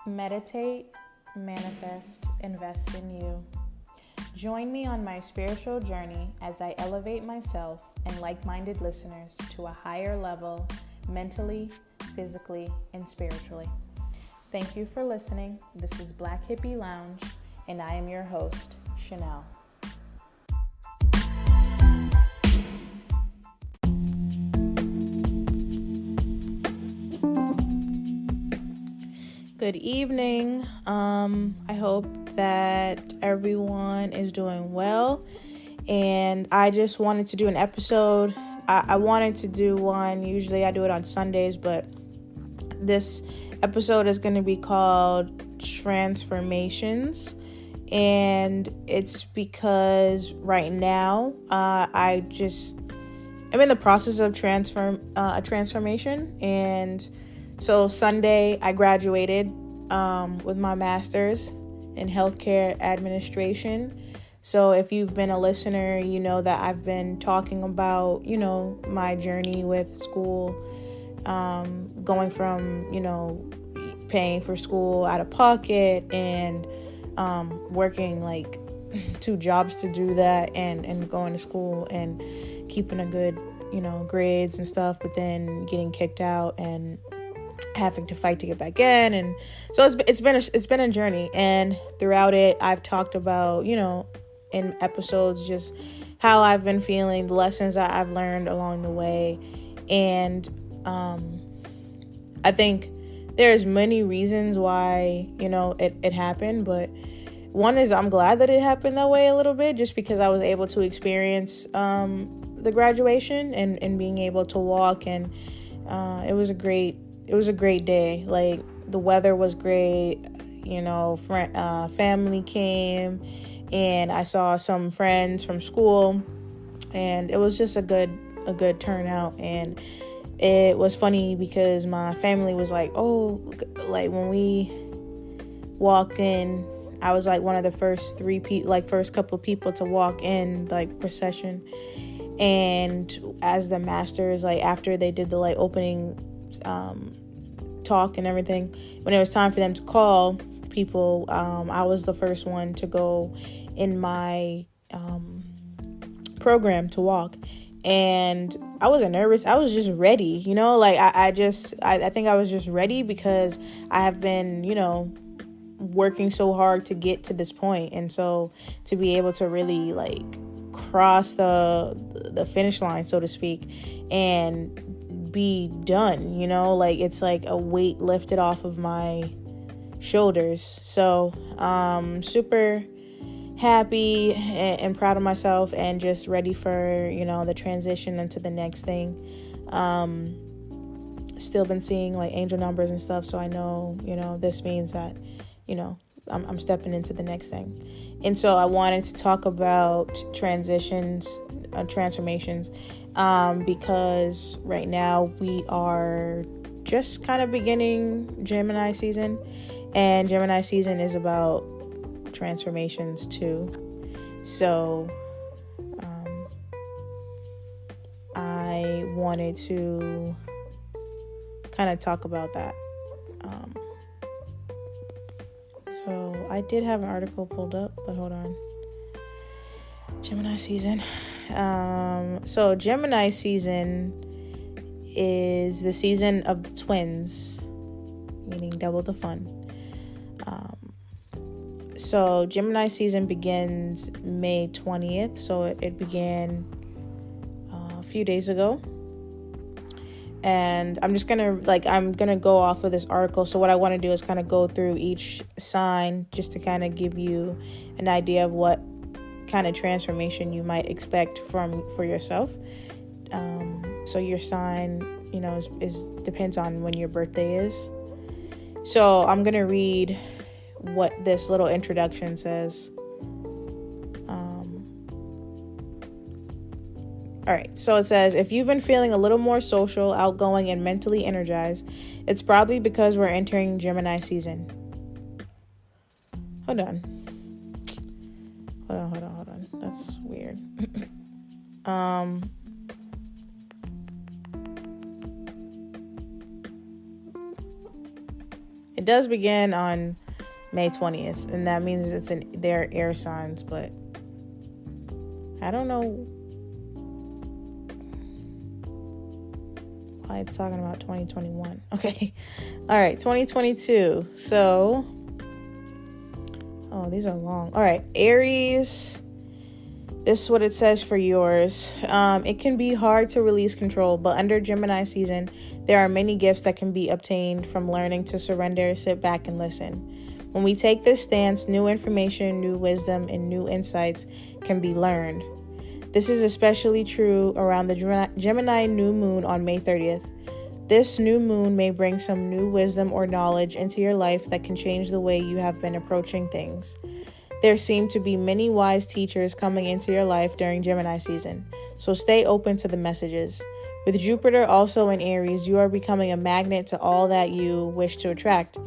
Meditate, manifest, invest in you. Join me on my spiritual journey as I elevate myself and like-minded listeners to a higher level mentally, physically, and spiritually. Thank you for listening. This is Black Hippie Lounge, and I am your host, Chanel. Good evening. I hope that everyone is doing well. And I just wanted to do an episode. I wanted to do one. Usually I do it on Sundays, but this episode is going to be called Transformations. And it's because right now I'm in the process of a transformation. And so Sunday, I graduated with my master's in healthcare administration. So if you've been a listener, you know that I've been talking about, my journey with school, going from, paying for school out of pocket and working like 2 jobs to do that and going to school and keeping a good, grades and stuff, but then getting kicked out and having to fight to get back in. And so it's been a journey, and throughout it I've talked about, in episodes, just how I've been feeling, the lessons that I've learned along the way. And I think there's many reasons why, it happened, but one is I'm glad that it happened that way a little bit, just because I was able to experience the graduation and being able to walk, and it was a great day. Like, the weather was great, family came, and I saw some friends from school, and it was just a good turnout. And it was funny because my family was like, when we walked in, I was like one of the first first couple of people to walk in, like, procession. And as the masters, after they did the opening talk and everything, when it was time for them to call people, I was the first one to go in my program to walk. And I wasn't nervous. I was just ready, I think I was just ready because I have been, working so hard to get to this point. And so to be able to really cross the finish line, so to speak, and be done, it's like a weight lifted off of my shoulders. So super happy and proud of myself, and just ready for the transition into the next thing. Still been seeing angel numbers and stuff, so I know this means that I'm stepping into the next thing. And so I wanted to talk about transformations, because right now we are just kind of beginning Gemini season, and Gemini season is about transformations too. So I wanted to kind of talk about that. So I did have an article pulled up, but hold on. Gemini season. So Gemini season is the season of the twins, meaning double the fun. So Gemini season begins May 20th. So it began a few days ago. And I'm just I'm gonna go off of this article. So what I want to do is kind of go through each sign, just to kind of give you an idea of what kind of transformation you might expect for yourself. So your sign, is depends on when your birthday is. So I'm gonna read what this little introduction says. All right, so it says, if you've been feeling a little more social, outgoing, and mentally energized, it's probably because we're entering Gemini season. Hold on. That's weird. It It does begin on May 20th, and that means it's in their air signs, but I don't know why it's talking about 2021. Okay. All right, 2022. So, these are long. All right, Aries. This is what it says for yours. It can be hard to release control, but under Gemini season, there are many gifts that can be obtained from learning to surrender, sit back, and listen. When we take this stance, new information, new wisdom, and new insights can be learned. This is especially true around the Gemini new moon on May 30th. This new moon may bring some new wisdom or knowledge into your life that can change the way you have been approaching things. There seem to be many wise teachers coming into your life during Gemini season, so stay open to the messages. With Jupiter also in Aries, you are becoming a magnet to all that you wish to attract.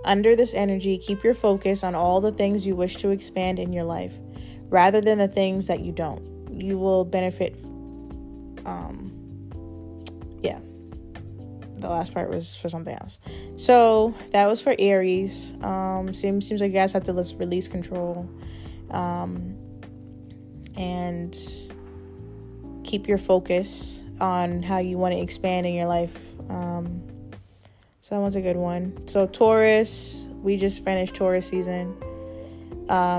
Under this energy, keep your focus on all the things you wish to expand in your life, rather than the things that you don't. You will benefit. The last part was for something else. So that was for Aries. Seems like you guys have to release control, and keep your focus on how you want to expand in your life. So that one's a good one. So Taurus, we just finished Taurus season.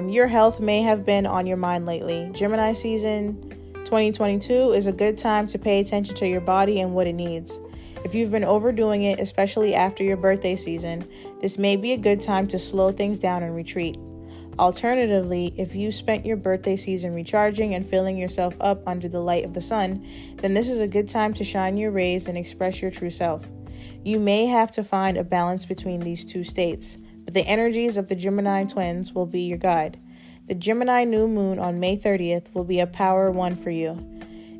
Your health may have been on your mind lately. Gemini season 2022 is a good time to pay attention to your body and what it needs. If you've been overdoing it, especially after your birthday season, this may be a good time to slow things down and retreat. Alternatively, if you spent your birthday season recharging and filling yourself up under the light of the sun, then this is a good time to shine your rays and express your true self. You may have to find a balance between these two states, but the energies of the Gemini twins will be your guide. The Gemini new moon on May 30th will be a power one for you,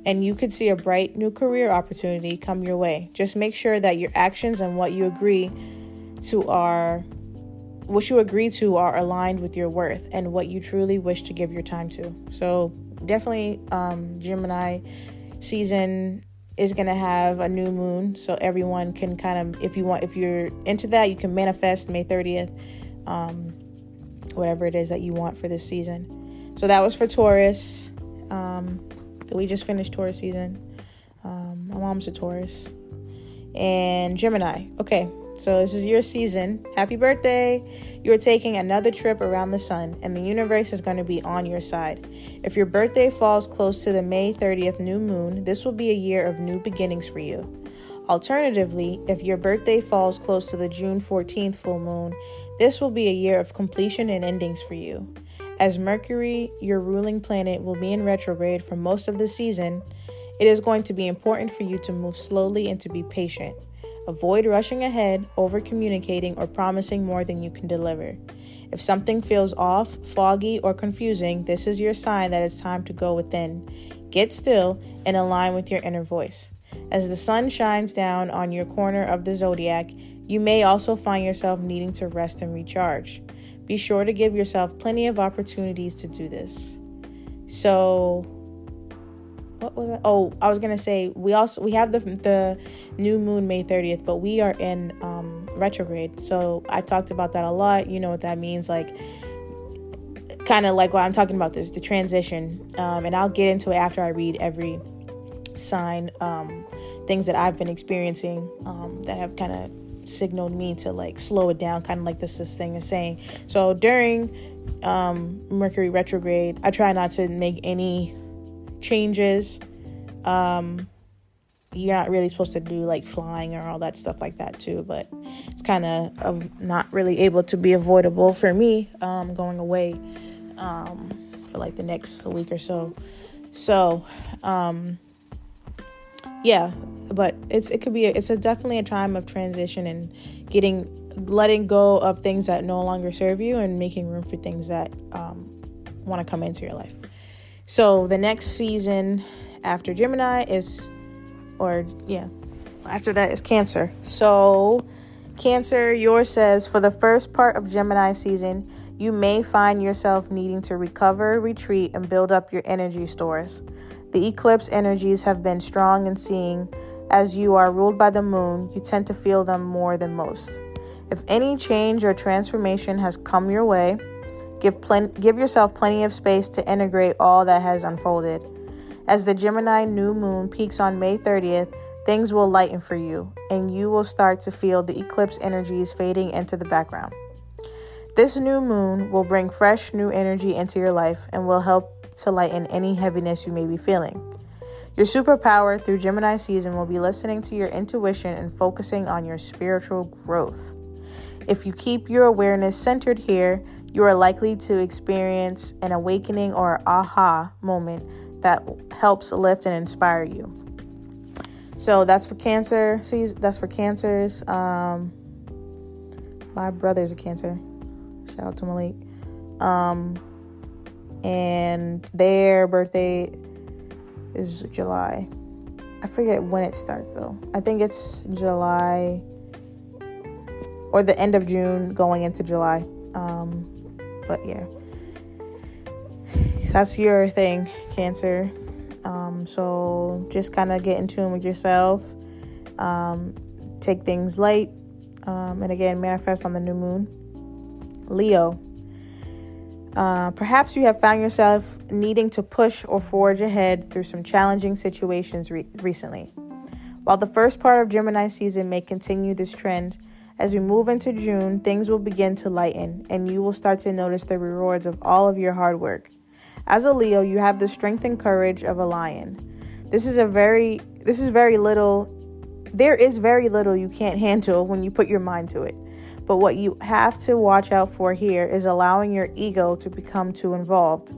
and you could see a bright new career opportunity come your way. Just make sure that your actions and what you agree to are aligned with your worth and what you truly wish to give your time to. So definitely Gemini season is going to have a new moon, so everyone can kind of, if you're into that, you can manifest May 30th, whatever it is that you want for this season. So that was for Taurus. We just finished Taurus season. My mom's a Taurus. And Gemini. Okay, so this is your season. Happy birthday. You're taking another trip around the sun, and the universe is going to be on your side. If your birthday falls close to the May 30th new moon, this will be a year of new beginnings for you. Alternatively, if your birthday falls close to the June 14th full moon, this will be a year of completion and endings for you. As Mercury, your ruling planet, will be in retrograde for most of the season, it is going to be important for you to move slowly and to be patient. Avoid rushing ahead, over-communicating, or promising more than you can deliver. If something feels off, foggy, or confusing, this is your sign that it's time to go within. Get still and align with your inner voice. As the sun shines down on your corner of the zodiac, you may also find yourself needing to rest and recharge. Be sure to give yourself plenty of opportunities to do this. So, what was that? Oh, I was going to say, we have the new moon May 30th, but we are in retrograde. So I talked about that a lot. You know what that means, like kind of like what I'm talking about, the transition. And I'll get into it after I read every sign, things that I've been experiencing that have kind of signaled me to like slow it down, kind of like this thing is saying. So during Mercury retrograde, I try not to make any changes. You're not really supposed to do like flying or all that stuff like that too, but it's kind of not really able to be avoidable for me going away for like the next week or so. Yeah, but it's definitely a time of transition and letting go of things that no longer serve you and making room for things that want to come into your life. So the next season after Gemini after that is Cancer. So Cancer, yours says, for the first part of Gemini season, you may find yourself needing to recover, retreat, and build up your energy stores. The eclipse energies have been strong, and seeing as you are ruled by the moon, you tend to feel them more than most. If any change or transformation has come your way, give yourself plenty of space to integrate all that has unfolded. As the Gemini new moon peaks on May 30th, things will lighten for you, and you will start to feel the eclipse energies fading into the background. This new moon will bring fresh new energy into your life and will help to lighten any heaviness you may be feeling. Your superpower through Gemini season will be listening to your intuition and focusing on your spiritual growth. If you keep your awareness centered here, you are likely to experience an awakening or aha moment that helps lift and inspire you. So that's for Cancer. That's for Cancers. My brother's a Cancer. Shout out to Malik. And their birthday is July. I forget when it starts though. I think it's July or the end of June going into July. But yeah, that's your thing, Cancer. So just kind of get in tune with yourself. Take things light. And again, manifest on the new moon. Leo. Perhaps you have found yourself needing to push or forge ahead through some challenging situations recently. While the first part of Gemini season may continue this trend, as we move into June, things will begin to lighten, and you will start to notice the rewards of all of your hard work. As a Leo, you have the strength and courage of a lion. There is very little you can't handle when you put your mind to it. But what you have to watch out for here is allowing your ego to become too involved.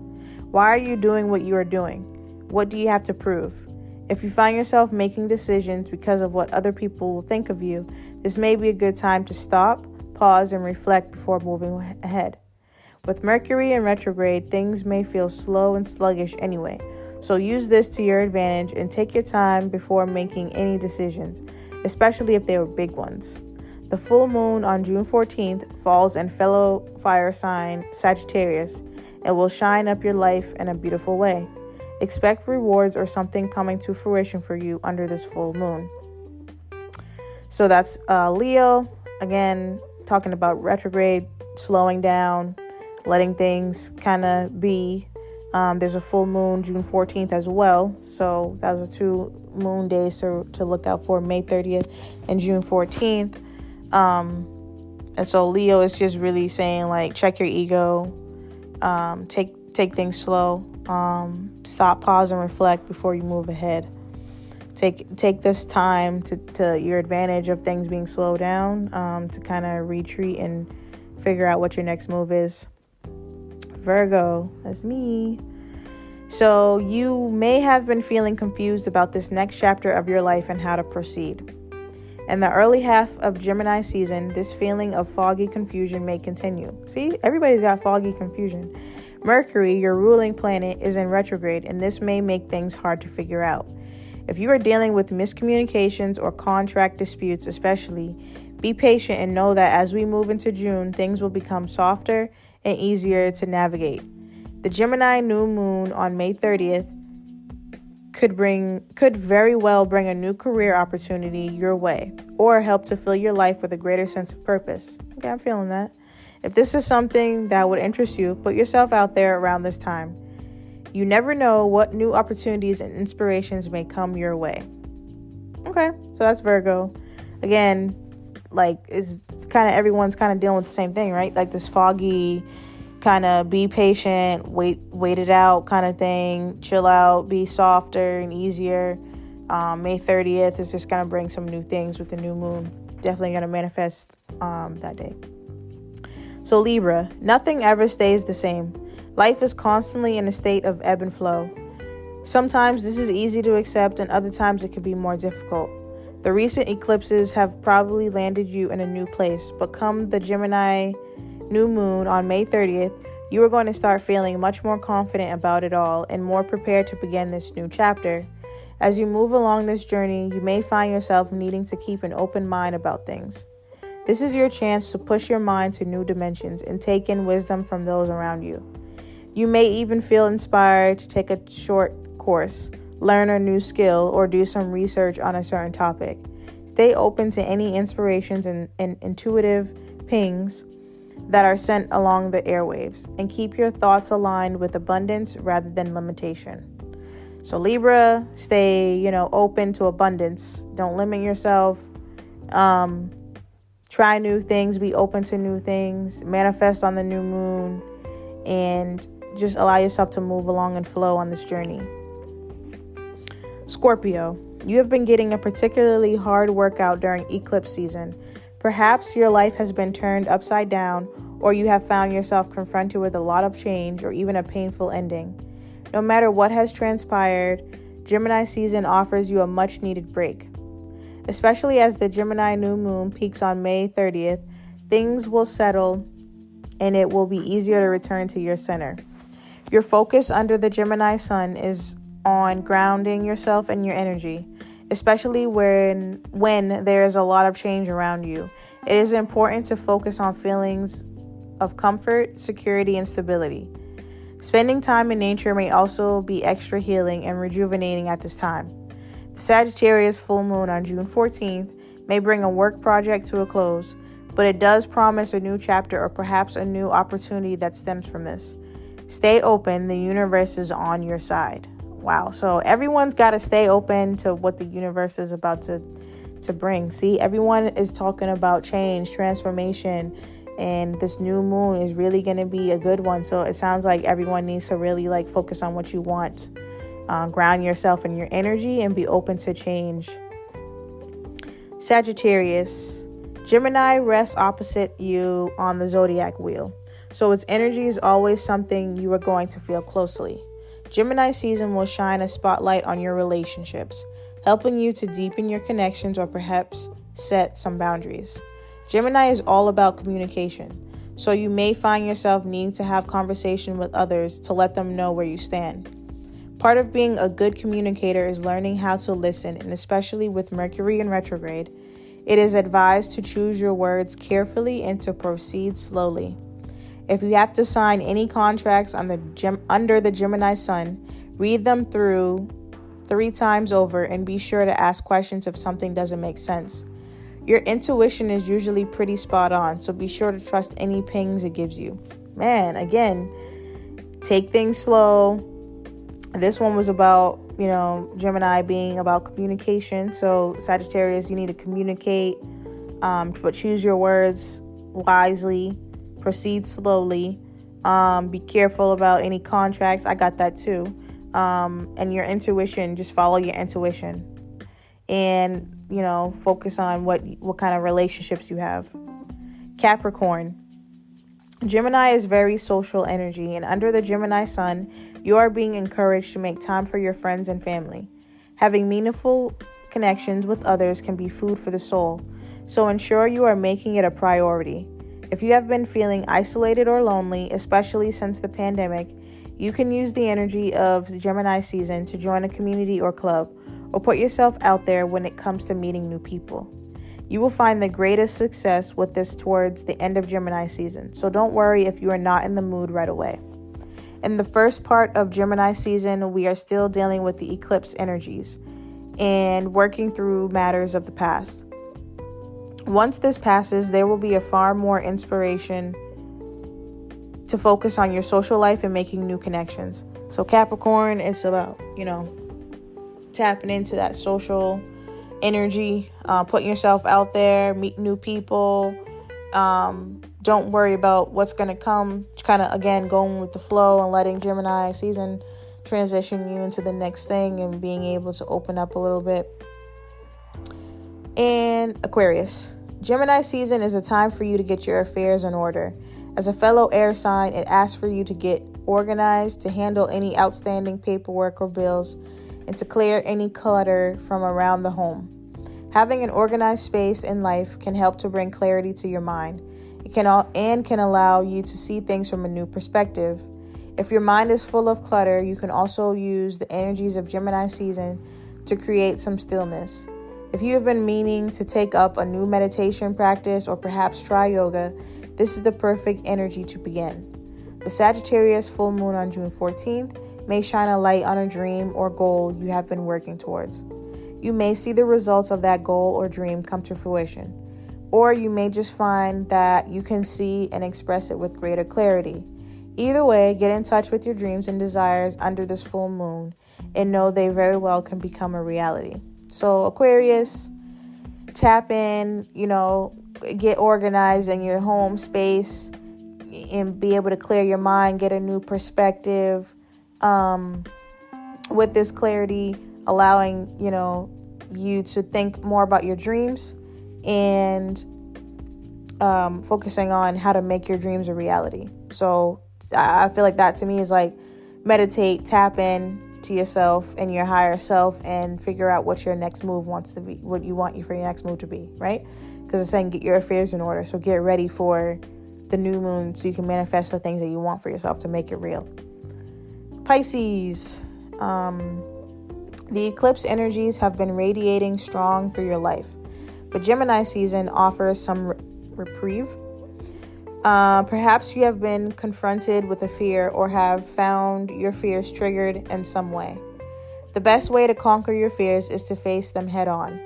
Why are you doing what you are doing? What do you have to prove? If you find yourself making decisions because of what other people will think of you, this may be a good time to stop, pause, and reflect before moving ahead. With Mercury in retrograde, things may feel slow and sluggish anyway, so use this to your advantage and take your time before making any decisions, especially if they were big ones. The full moon on June 14th falls in fellow fire sign Sagittarius and will shine up your life in a beautiful way. Expect rewards or something coming to fruition for you under this full moon. So that's Leo. Again, talking about retrograde, slowing down, letting things kind of be. There's a full moon June 14th as well. So those are 2 moon days to look out for, May 30th and June 14th. And so Leo is just really saying, like, check your ego, take things slow, stop, pause, and reflect before you move ahead. Take this time to your advantage of things being slowed down, to kind of retreat and figure out what your next move is. Virgo, that's me. So you may have been feeling confused about this next chapter of your life and how to proceed. In the early half of Gemini season, this feeling of foggy confusion may continue. See, everybody's got foggy confusion. Mercury, your ruling planet, is in retrograde, and this may make things hard to figure out. If you are dealing with miscommunications or contract disputes especially, be patient and know that as we move into June, things will become softer and easier to navigate. The Gemini new moon on May 30th could very well bring a new career opportunity your way or help to fill your life with a greater sense of purpose. Okay, I'm feeling that. If this is something that would interest you, put yourself out there around this time. You never know what new opportunities and inspirations may come your way. Okay, so that's Virgo. Again, like, is kind of everyone's kind of dealing with the same thing, right? Like this foggy kind of be patient, wait it out kind of thing, chill out, be softer and easier. May 30th is just going to bring some new things with the new moon. Definitely going to manifest that day. So Libra, nothing ever stays the same. Life is constantly in a state of ebb and flow. Sometimes this is easy to accept and other times it can be more difficult. The recent eclipses have probably landed you in a new place, but come the Gemini new moon on May 30th, you are going to start feeling much more confident about it all and more prepared to begin this new chapter. As you move along this journey, you may find yourself needing to keep an open mind about things. This is your chance to push your mind to new dimensions and take in wisdom from those around you. You may even feel inspired to take a short course, learn a new skill, or do some research on a certain topic. Stay open to any inspirations and intuitive pings that are sent along the airwaves, and keep your thoughts aligned with abundance rather than limitation. So Libra, stay, open to abundance. Don't limit yourself. Try new things, be open to new things, manifest on the new moon, and just allow yourself to move along and flow on this journey. Scorpio, you have been getting a particularly hard workout during eclipse season. Perhaps your life has been turned upside down, or you have found yourself confronted with a lot of change or even a painful ending. No matter what has transpired, Gemini season offers you a much needed break. Especially as the Gemini new moon peaks on May 30th, things will settle and it will be easier to return to your center. Your focus under the Gemini sun is on grounding yourself and your energy, especially when there is a lot of change around you. It is important to focus on feelings of comfort, security, and stability. Spending time in nature may also be extra healing and rejuvenating at this time. The Sagittarius full moon on June 14th may bring a work project to a close, but it does promise a new chapter or perhaps a new opportunity that stems from this. Stay open, the universe is on your side. Wow, so everyone's got to stay open to what the universe is about to bring. See, everyone is talking about change, transformation, and this new moon is really going to be a good one. So it sounds like everyone needs to really focus on what you want. Ground yourself in your energy and be open to change. Sagittarius, Gemini rests opposite you on the zodiac wheel, so its energy is always something you are going to feel closely. Gemini season will shine a spotlight on your relationships, helping you to deepen your connections or perhaps set some boundaries. Gemini is all about communication, so you may find yourself needing to have conversation with others to let them know where you stand. Part of being a good communicator is learning how to listen, and especially with Mercury in retrograde, it is advised to choose your words carefully and to proceed slowly. If you have to sign any contracts under the Gemini sun, read them through 3 times over and be sure to ask questions if something doesn't make sense. Your intuition is usually pretty spot on, so be sure to trust any pings it gives you. Man, again, take things slow. This one was about, Gemini being about communication. So Sagittarius, you need to communicate, but choose your words wisely, proceed slowly, be careful about any contracts. I got that too. And your intuition, just follow your intuition and, focus on what kind of relationships you have. Capricorn, Gemini is very social energy, and under the Gemini sun, you are being encouraged to make time for your friends and family. Having meaningful connections with others can be food for the soul, so ensure you are making it a priority. If you have been feeling isolated or lonely, especially since the pandemic, you can use the energy of Gemini season to join a community or club, or put yourself out there when it comes to meeting new people. You will find the greatest success with this towards the end of Gemini season, so don't worry if you are not in the mood right away. In the first part of Gemini season, we are still dealing with the eclipse energies and working through matters of the past. Once this passes, there will be a far more inspiration to focus on your social life and making new connections. So Capricorn, it's about, tapping into that social energy, putting yourself out there, meet new people. Don't worry about what's going to come. Kind of, again, going with the flow and letting Gemini season transition you into the next thing and being able to open up a little bit. And Aquarius, Gemini season is a time for you to get your affairs in order. As a fellow air sign, it asks for you to get organized, to handle any outstanding paperwork or bills, and to clear any clutter from around the home. Having an organized space in life can help to bring clarity to your mind. It can allow you to see things from a new perspective. If your mind is full of clutter, you can also use the energies of Gemini season to create some stillness. If you have been meaning to take up a new meditation practice or perhaps try yoga, this is the perfect energy to begin. The Sagittarius full moon on June 14th may shine a light on a dream or goal you have been working towards. You may see the results of that goal or dream come to fruition, or you may just find that you can see and express it with greater clarity. Either way, get in touch with your dreams and desires under this full moon and know they very well can become a reality. So Aquarius, tap in, get organized in your home space and be able to clear your mind, get a new perspective with this clarity, allowing, you to think more about your dreams and focusing on how to make your dreams a reality. So I feel like that to me is like meditate, tap in to yourself and your higher self and figure out what your next move wants to be, what you want for your next move to be, right? Because it's saying get your affairs in order. So get ready for the new moon so you can manifest the things that you want for yourself to make it real. Pisces, the eclipse energies have been radiating strong through your life, but Gemini season offers some reprieve. Perhaps you have been confronted with a fear or have found your fears triggered in some way. The best way to conquer your fears is to face them head on.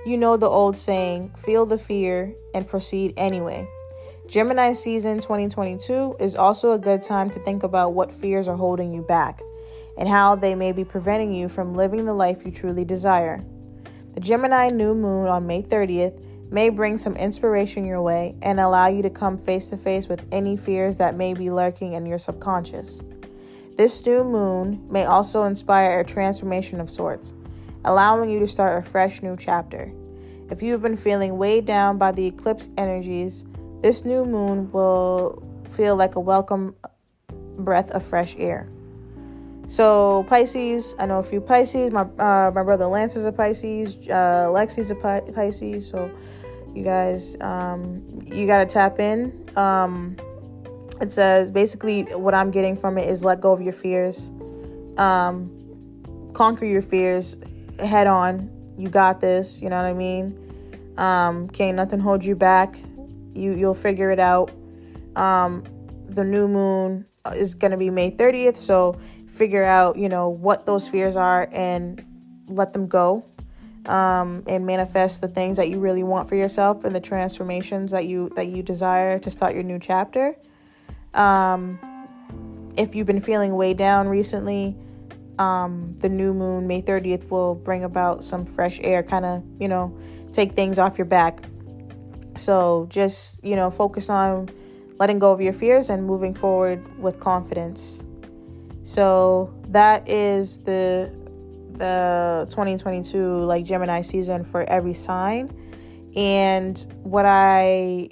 You know the old saying, feel the fear and proceed anyway. Gemini season 2022 is also a good time to think about what fears are holding you back and how they may be preventing you from living the life you truly desire. The Gemini new moon on May 30th may bring some inspiration your way and allow you to come face to face with any fears that may be lurking in your subconscious. This new moon may also inspire a transformation of sorts, allowing you to start a fresh new chapter. If you have been feeling weighed down by the eclipse energies, this new moon will feel like a welcome breath of fresh air. So Pisces, I know a few Pisces. My brother Lance is a Pisces. Lexi's a Pisces. So you guys, you got to tap in. It says basically what I'm getting from it is let go of your fears. Conquer your fears head on. You got this. You know what I mean? Can't nothing hold you back. You'll figure it out. The new moon is going to be May 30th. So figure out, what those fears are and let them go. And manifest the things that you really want for yourself and the transformations that you desire to start your new chapter. If you've been feeling weighed down recently, the new moon, May 30th, will bring about some fresh air, kind of, take things off your back. So just, focus on letting go of your fears and moving forward with confidence. So that is the 2022 like Gemini season for every sign. And what I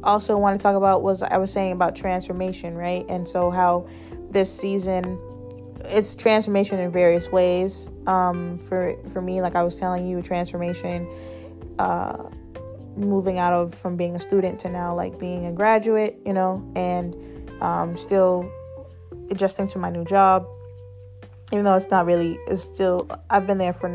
also want to talk about was I was saying about transformation, right? And so how this season, it's transformation in various ways. For me, like I was telling you, transformation, moving from being a student to now like being a graduate, and still adjusting to my new job. Even though it's still, I've been there for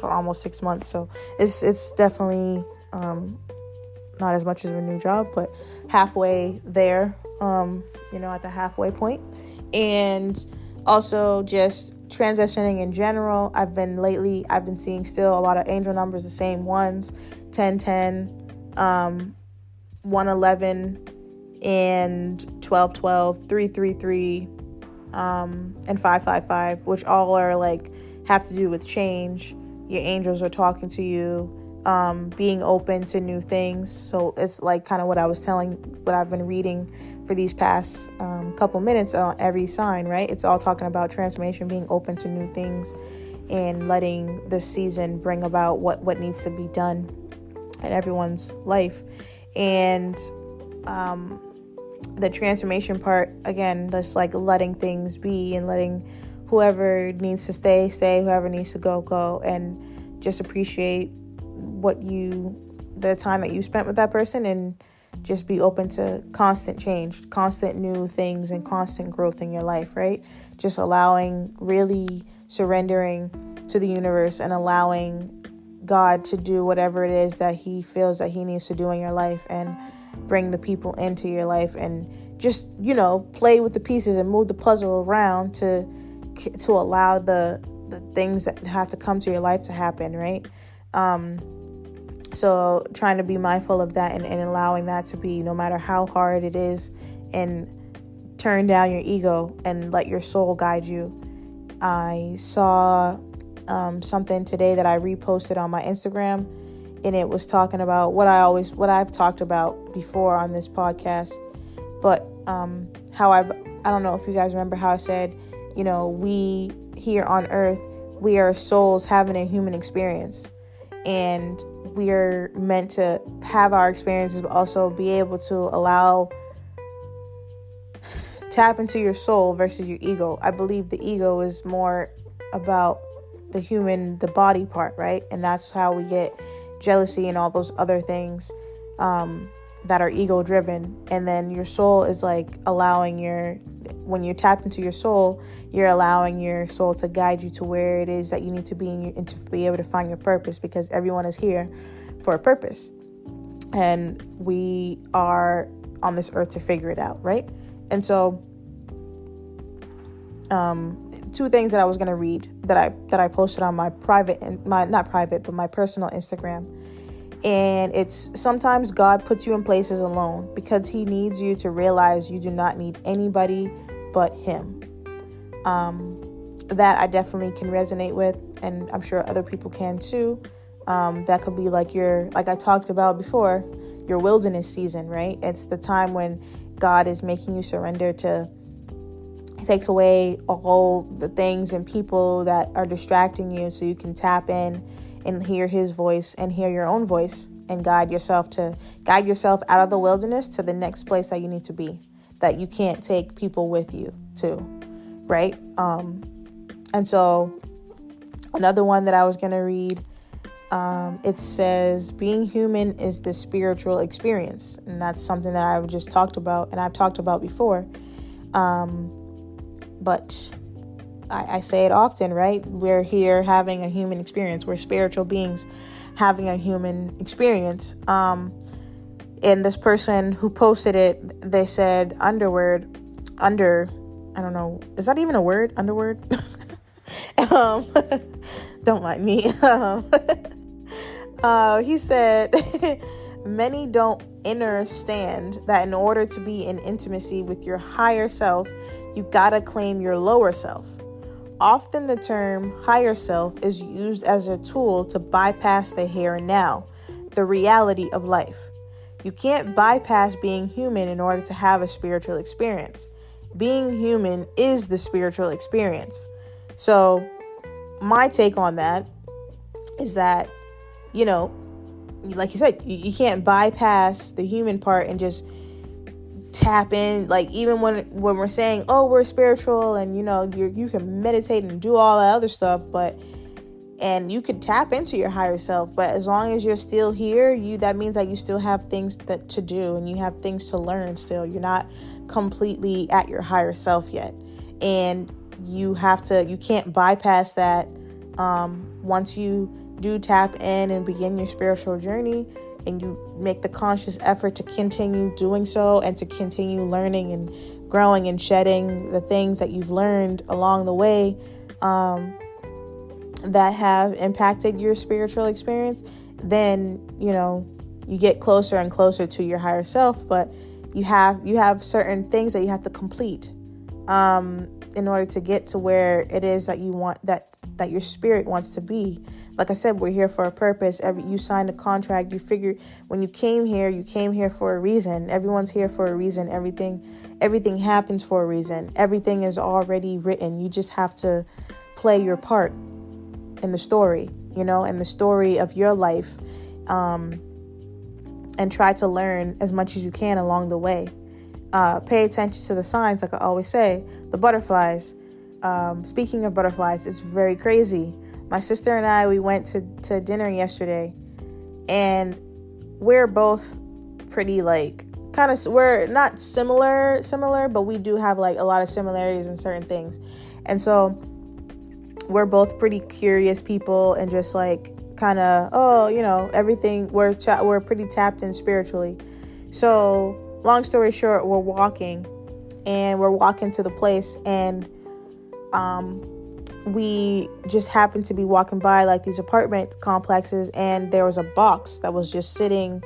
almost 6 months. So it's definitely not as much as a new job, but halfway there, at the halfway point. And also just transitioning in general. I've been seeing still a lot of angel numbers, the same ones, 1010, 111, and 1212, 333, and 555, which all are have to do with change. Your angels are talking to you, being open to new things. So it's kind of what I've been reading for these past couple minutes on every sign, right? It's all talking about transformation, being open to new things, and letting this season bring about what needs to be done in everyone's life. And the transformation part, again, just letting things be and letting whoever needs to stay, whoever needs to go, and just appreciate the time that you spent with that person, and just be open to constant change, constant new things, and constant growth in your life, right? Just really surrendering to the universe and allowing God to do whatever it is that he feels that he needs to do in your life, and bring the people into your life, and just, play with the pieces and move the puzzle around to allow the the things that have to come to your life to happen, right? So trying to be mindful of that and allowing that to be, no matter how hard it is, and turn down your ego and let your soul guide you. I saw something today that I reposted on my Instagram, and it was talking about what I've talked about before on this podcast, but how I don't know if you guys remember how I said, we here on earth, we are souls having a human experience, and we are meant to have our experiences, but also be able to tap into your soul versus your ego. I believe the ego is more about the body part, right? And that's how we get jealousy and all those other things that are ego driven. And then your soul is like when you tap into your soul, you're allowing your soul to guide you to where it is that you need to be and to be able to find your purpose, because everyone is here for a purpose. And we are on this earth to figure it out, right? And so two things that I was going to read that I posted on my my personal Instagram. And it's, sometimes God puts you in places alone because he needs you to realize you do not need anybody but him. That I definitely can resonate with, and I'm sure other people can too. That could be like like I talked about before, your wilderness season, right? It's the time when God is making you surrender to, he takes away all the things and people that are distracting you, so you can tap in and hear his voice and hear your own voice and guide yourself out of the wilderness to the next place that you need to be, that you can't take people with you to, right? And so another one that I was going to read, it says, being human is the spiritual experience. And that's something that I've just talked about, and I've talked about before. But I say it often, right? We're here having a human experience. We're spiritual beings having a human experience. And this person who posted it, they said I don't know, is that even a word? Underword? Don't mind me. He said, many don't understand that in order to be in intimacy with your higher self, you gotta claim your lower self. Often the term higher self is used as a tool to bypass the here and now, the reality of life. You can't bypass being human in order to have a spiritual experience. Being human is the spiritual experience. So my take on that is that, like you said, you can't bypass the human part and just tap in. Like, even when we're saying, oh, we're spiritual, and you can meditate and do all that other stuff, and you can tap into your higher self, but as long as you're still here, that means that you still have things to do, and you have things to learn still. You're not completely at your higher self yet, and you can't bypass that. Once you do tap in and begin your spiritual journey, and you make the conscious effort to continue doing so, and to continue learning and growing and shedding the things that you've learned along the way, that have impacted your spiritual experience, then, you get closer and closer to your higher self. But you have certain things that you have to complete, in order to get to where it is that you want, that your spirit wants to be. Like I said, we're here for a purpose. You signed a contract. You figure when you came here for a reason. Everyone's here for a reason. Everything happens for a reason. Everything is already written. You just have to play your part in the story, in the story of your life, and try to learn as much as you can along the way. Pay attention to the signs, like I always say. The butterflies. Speaking of butterflies, it's very crazy. My sister and I, we went to dinner yesterday, and we're both pretty we're not similar, but we do have a lot of similarities in certain things. And so we're both pretty curious people, and just everything. We're pretty tapped in spiritually. So long story short, we're walking to the place, and we just happened to be walking by like these apartment complexes, and there was a box that was just sitting,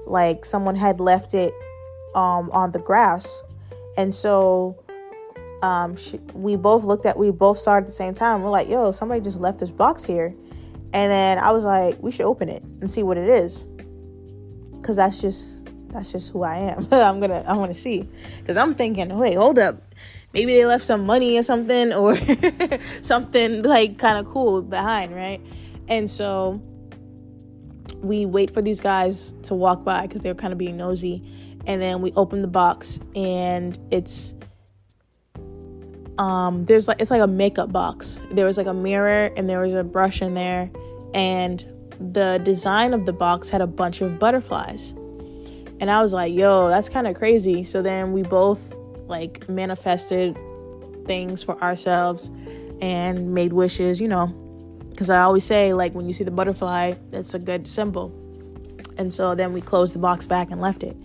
like someone had left it on the grass. And so we both saw it at the same time. We're like, yo, somebody just left this box here. And then I was like, we should open it and see what it is, because that's just who I am. I'm gonna see, because I'm thinking, wait, hold up, maybe they left some money or something, or something like kind of cool behind, right? And so we wait for these guys to walk by because they were kind of being nosy, and then we open the box, and it's it's like a makeup box. There was like a mirror, and there was a brush in there, and the design of the box had a bunch of butterflies. And I was like, yo, that's kind of crazy. So then we both like manifested things for ourselves and made wishes, because I always say, like, when you see the butterfly, that's a good symbol. And so then we closed the box back and left it.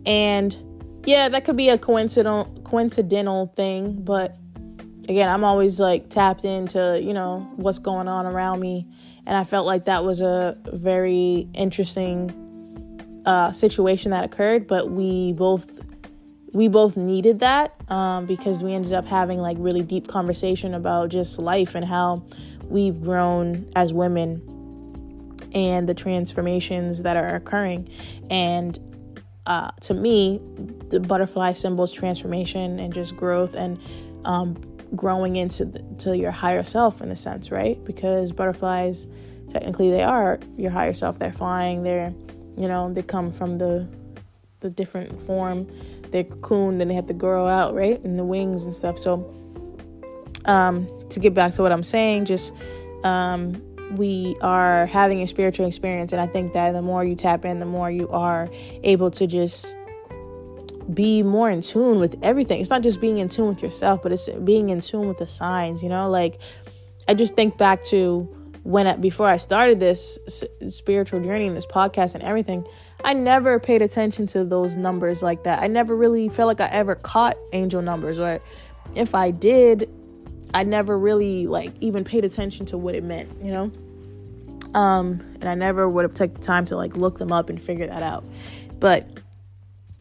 And yeah, that could be a coincidental thing, but again, I'm always like tapped into, what's going on around me. And I felt like that was a very interesting situation that occurred, but we both needed that because we ended up having like really deep conversation about just life and how we've grown as women and the transformations that are occurring. And to me, the butterfly symbols transformation and just growth and growing to your higher self, in a sense, right? Because butterflies, technically, they are your higher self. They're flying. They're, they come from the different form. They're cocoon, then they have to grow out, right? And the wings and stuff. So to get back to what I'm saying, just we are having a spiritual experience. And I think that the more you tap in, the more you are able to just be more in tune with everything. It's not just being in tune with yourself, but it's being in tune with the signs, like I just think back to before I started this spiritual journey and this podcast and everything, I never paid attention to those numbers like that. I never really felt like I ever caught angel numbers, or if I did, I never really like even paid attention to what it meant, and I never would have taken the time to like look them up and figure that out. But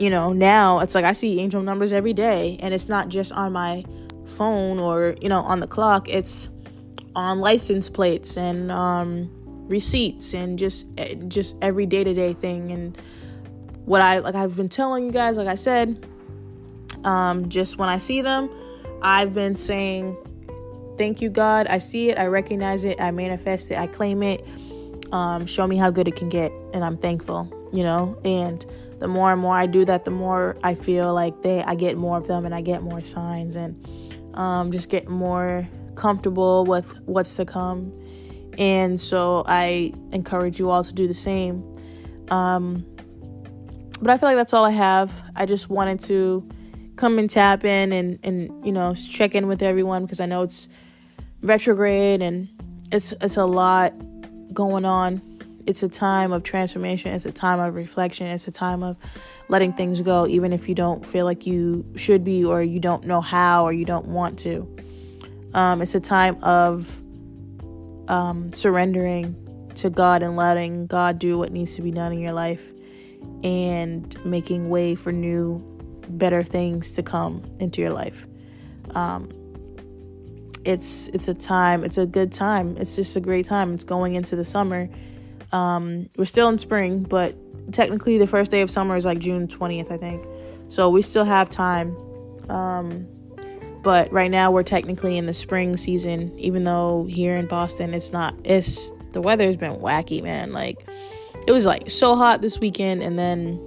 now it's like I see angel numbers every day, and it's not just on my phone or, on the clock. It's on license plates and receipts and just every day-to-day thing. And what I've been telling you guys, like I said, just when I see them, I've been saying, thank you, God. I see it. I recognize it. I manifest it. I claim it. Show me how good it can get. And I'm thankful, and the more and more I do that, the more I feel like I get more of them, and I get more signs, and just get more comfortable with what's to come. And so I encourage you all to do the same. But I feel like that's all I have. I just wanted to come and tap in and check in with everyone, because I know it's retrograde and it's a lot going on. It's a time of transformation. It's a time of reflection. It's a time of letting things go, even if you don't feel like you should be, or you don't know how, or you don't want to. It's a time of surrendering to God and letting God do what needs to be done in your life, and making way for new, better things to come into your life. It's a time. It's a good time. It's just a great time. It's going into the summer. We're still in spring, but technically the first day of summer is like June 20th, I think. So we still have time. But right now we're technically in the spring season, even though here in Boston the weather's been wacky, man. Like, it was like so hot this weekend, and then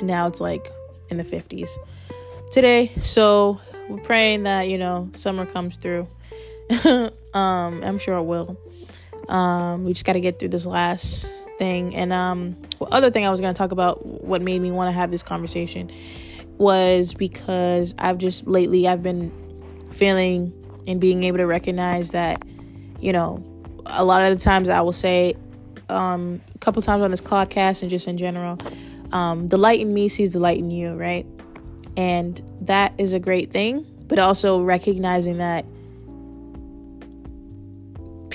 now it's like in the 50s today. So we're praying that, summer comes through. I'm sure it will. We just got to get through this last thing. And other thing I was going to talk about, what made me want to have this conversation, was because I've been feeling and being able to recognize that, a lot of the times I will say, a couple times on this podcast and just in general, the light in me sees the light in you, right? And that is a great thing, but also recognizing that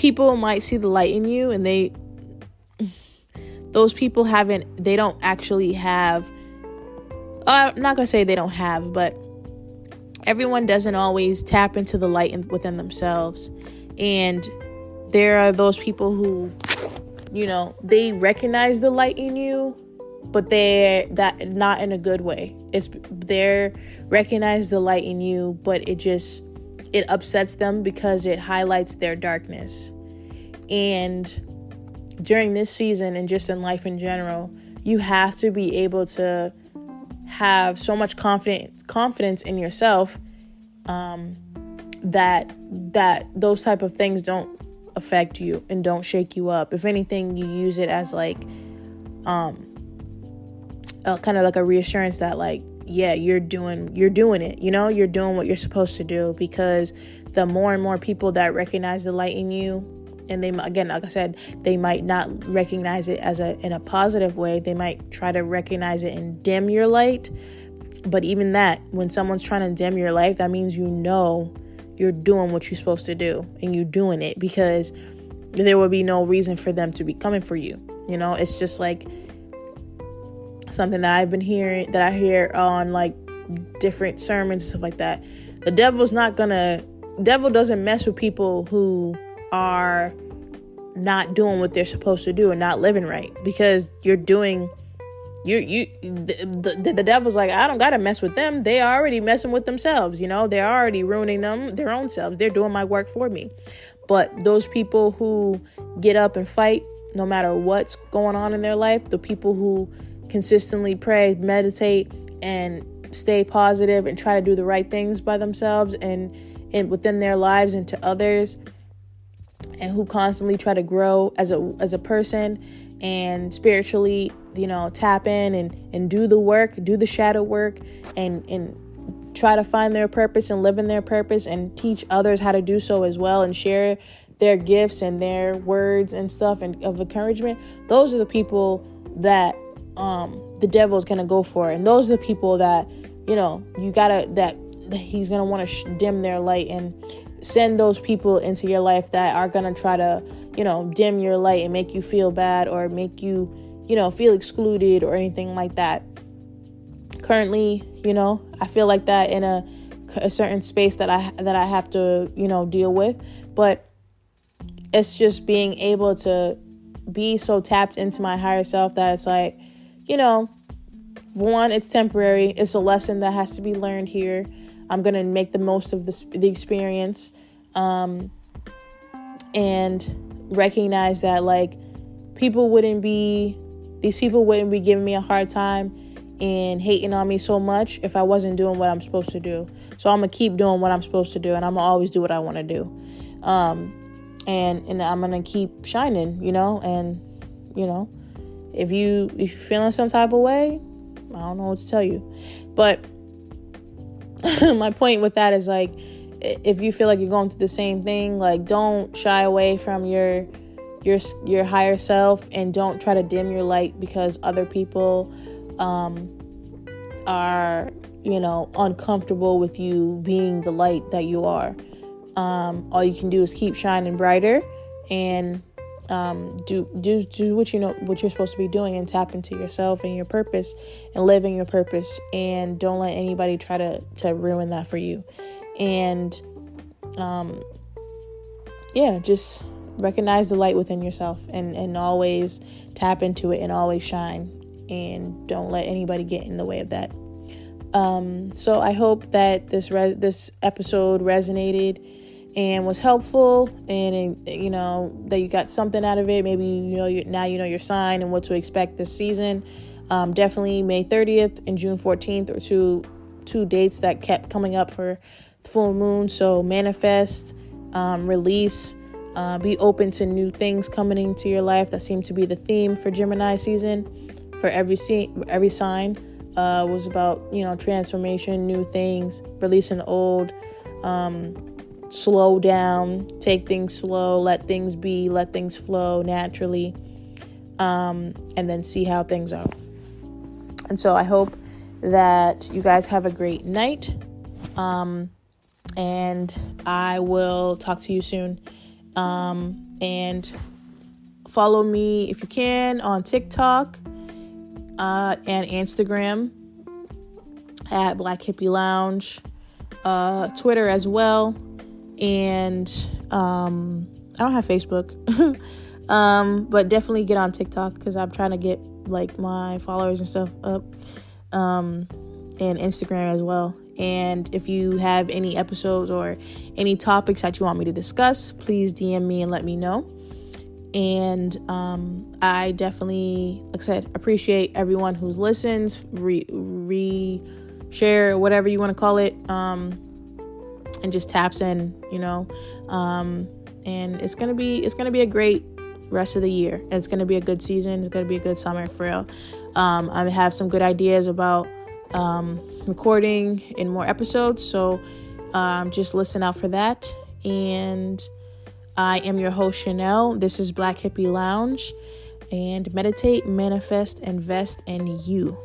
people might see the light in you, and those people they don't actually have, I'm not going to say they don't have, but everyone doesn't always tap into the light within themselves. And there are those people who, they recognize the light in you, but they're not in a good way. They recognize the light in you, but it upsets them because it highlights their darkness. And during this season, and just in life in general, you have to be able to have so much confidence in yourself that those type of things don't affect you and don't shake you up. If anything, you use it as like kind of like a reassurance that like, yeah, you're doing it, you're doing what you're supposed to do. Because the more and more people that recognize the light in you, and they, again, like I said, they might not recognize it in a positive way. They might try to recognize it and dim your light. But even that, when someone's trying to dim your light, that means you're doing what you're supposed to do, and you're doing it because there will be no reason for them to be coming for you. It's just like something that I've been hearing, that I hear on like different sermons and stuff like that. The devil doesn't mess with people who are not doing what they're supposed to do and not living right, because the devil's like, I don't gotta mess with them. They are already messing with themselves. They're already ruining their own selves. They're doing my work for me. But those people who get up and fight no matter what's going on in their life, the people who consistently pray, meditate, and stay positive and try to do the right things by themselves and within their lives and to others, and who constantly try to grow as a person and spiritually, tap in and do the work, do the shadow work, and try to find their purpose and live in their purpose and teach others how to do so as well, and share their gifts and their words and stuff and of encouragement. Those are the people that the devil is going to go for. And those are the people that, that he's going to want to dim their light and send those people into your life that are going to try to, dim your light and make you feel bad or make you, feel excluded or anything like that. Currently, I feel like that in a certain space that I have to, deal with. But it's just being able to be so tapped into my higher self that it's like, one, it's temporary. It's a lesson that has to be learned here. I'm going to make the most of the experience, and recognize that like these people wouldn't be giving me a hard time and hating on me so much if I wasn't doing what I'm supposed to do. So I'm going to keep doing what I'm supposed to do, and I'm going to always do what I want to do. And I'm going to keep shining, and, if you're feeling some type of way, I don't know what to tell you. But my point with that is like, if you feel like you're going through the same thing, like don't shy away from your higher self, and don't try to dim your light because other people are, uncomfortable with you being the light that you are. All you can do is keep shining brighter and do what what you're supposed to be doing, and tap into yourself and your purpose and live in your purpose, and don't let anybody try to ruin that for you. And just recognize the light within yourself and always tap into it and always shine, and don't let anybody get in the way of that. So I hope that this episode resonated and was helpful, and that you got something out of it. Maybe now your sign and what to expect this season. Definitely May 30th and June 14th are two dates that kept coming up for full moon. So manifest, release, be open to new things coming into your life. That seemed to be the theme for Gemini season. For every sign was about transformation, new things, releasing the old. Slow down, take things slow, let things be, let things flow naturally, and then see how things are. And so I hope that you guys have a great night, and I will talk to you soon. And follow me if you can on TikTok and Instagram at Black Hippie Lounge, Twitter as well, and I don't have Facebook, but definitely get on TikTok because I'm trying to get like my followers and stuff up, and Instagram as well. And if you have any episodes or any topics that you want me to discuss, please DM me and let me know. And I definitely, like I said, appreciate everyone who listens, share, whatever you want to call it, and just taps in, and it's gonna be a great rest of the year. It's gonna be a good season. It's gonna be a good summer for real. I have some good ideas about recording in more episodes, so just listen out for that. And I am your host, Chanel. This is Black Hippie Lounge, and meditate, manifest, invest in you.